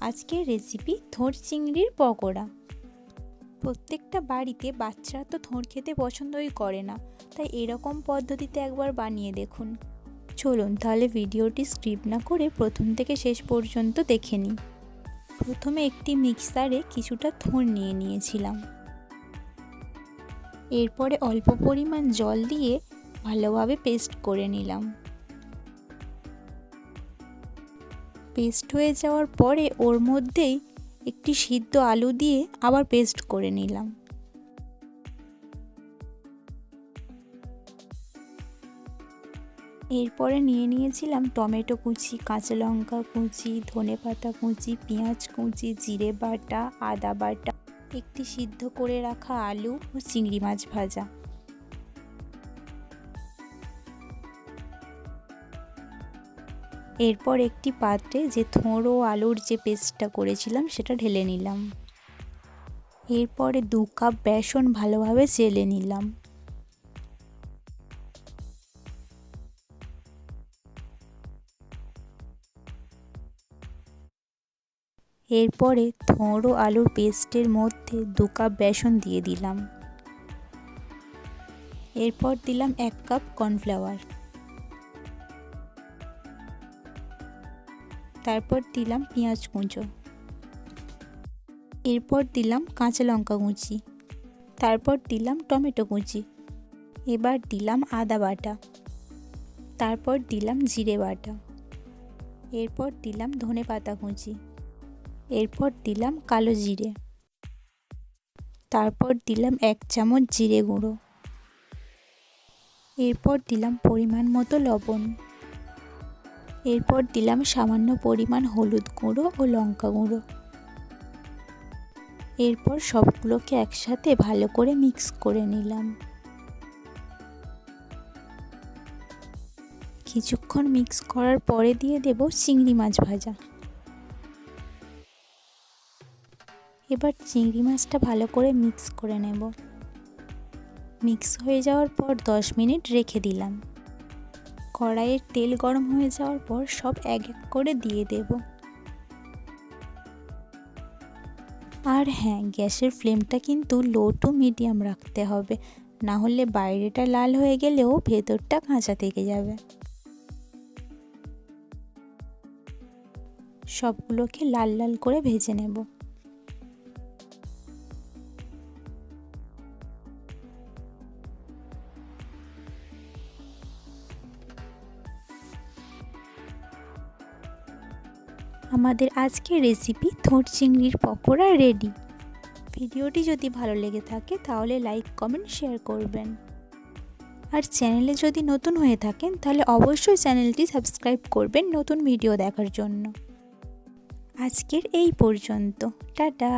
আজকের রেসিপি থোড় চিংড়ির পকোড়া। প্রত্যেকটা বাড়িতে বাচ্চারা তো থোড় খেতে পছন্দই করে না, তাই এরকম পদ্ধতিতে একবার বানিয়ে দেখুন। চলুন তাহলে ভিডিওটি স্কিপ না করে প্রথম থেকে শেষ পর্যন্ত দেখে নিই। প্রথমে একটি মিক্সারে কিছুটা থোড় নিয়ে নিয়েছিলাম। এরপরে অল্প পরিমাণ জল দিয়ে ভালোভাবে পেস্ট করে নিলাম। পেস্ট হয়ে যাওয়ার পরে ওর মধ্যেই একটি সিদ্ধ আলু দিয়ে আবার পেস্ট করে নিলাম। এরপরে নিয়ে নিয়েছিলাম টমেটো কুচি, কাঁচা লঙ্কা কুচি, ধনেপাতা কুচি, পেঁয়াজ কুচি, জিরে বাটা, আদা বাটা, একটি সিদ্ধ করে রাখা আলু ও চিংড়ি মাছ ভাজা। এরপর একটি পাত্রে যে থোড় ও আলুর যে পেস্টটা করেছিলাম সেটা ঢেলে নিলাম। এরপরে 2 কাপ বেসন ভালোভাবে চেলে নিলাম। এরপরে থোড় ও আলুর পেস্টের মধ্যে 2 কাপ বেসন দিয়ে দিলাম। এরপর দিলাম 1 কাপ কর্নফ্লাওয়ার। তারপর দিলাম পেঁয়াজ কুঁচো। এরপর দিলাম কাঁচা লঙ্কা কুচি। তারপর দিলাম টমেটো কুচি। এবার দিলাম আদা বাটা। তারপর দিলাম জিরে বাটা। এরপর দিলাম ধনেপাতা কুচি। এরপর দিলাম কালো জিরে। তারপর দিলাম 1 চামচ জিরে গুঁড়ো। এরপর দিলাম পরিমাণ মতো লবণ। এরপর দিলাম সামান্য পরিমাণ হলুদ গুঁড়ো ও লঙ্কা গুঁড়ো। এরপর সবগুলোকে একসাথে ভালো করে মিক্স করে নিলাম। কিছুক্ষণ মিক্স করার পরে দিয়ে দেব চিংড়ি মাছ ভাজা। এবার চিংড়ি মাছটা ভালো করে মিক্স করে নেব। মিক্স হয়ে যাওয়ার পর 10 মিনিট রেখে দিলাম। কড়াইয়ের তেল গরম হয়ে যাওয়ার পর সব এক এক করে দিয়ে দেব। আর হ্যাঁ, গ্যাসের ফ্লেমটা কিন্তু লো টু মিডিয়াম রাখতে হবে, না হলে বাইরেটা লাল হয়ে গেলেও ভেতরটা কাঁচা থেকে যাবে। সবগুলোকে লাল লাল করে ভেজে নেব। আমাদের আজকের রেসিপি থোড় চিংড়ির পকোড়া রেডি। ভিডিওটি যদি ভালো লেগে থাকে তাহলে লাইক, কমেন্ট, শেয়ার করবেন। আর চ্যানেলে যদি নতুন হয়ে থাকেন তাহলে অবশ্যই চ্যানেলটি সাবস্ক্রাইব করবেন নতুন ভিডিও দেখার জন্য। আজকের এই পর্যন্ত, টাটা।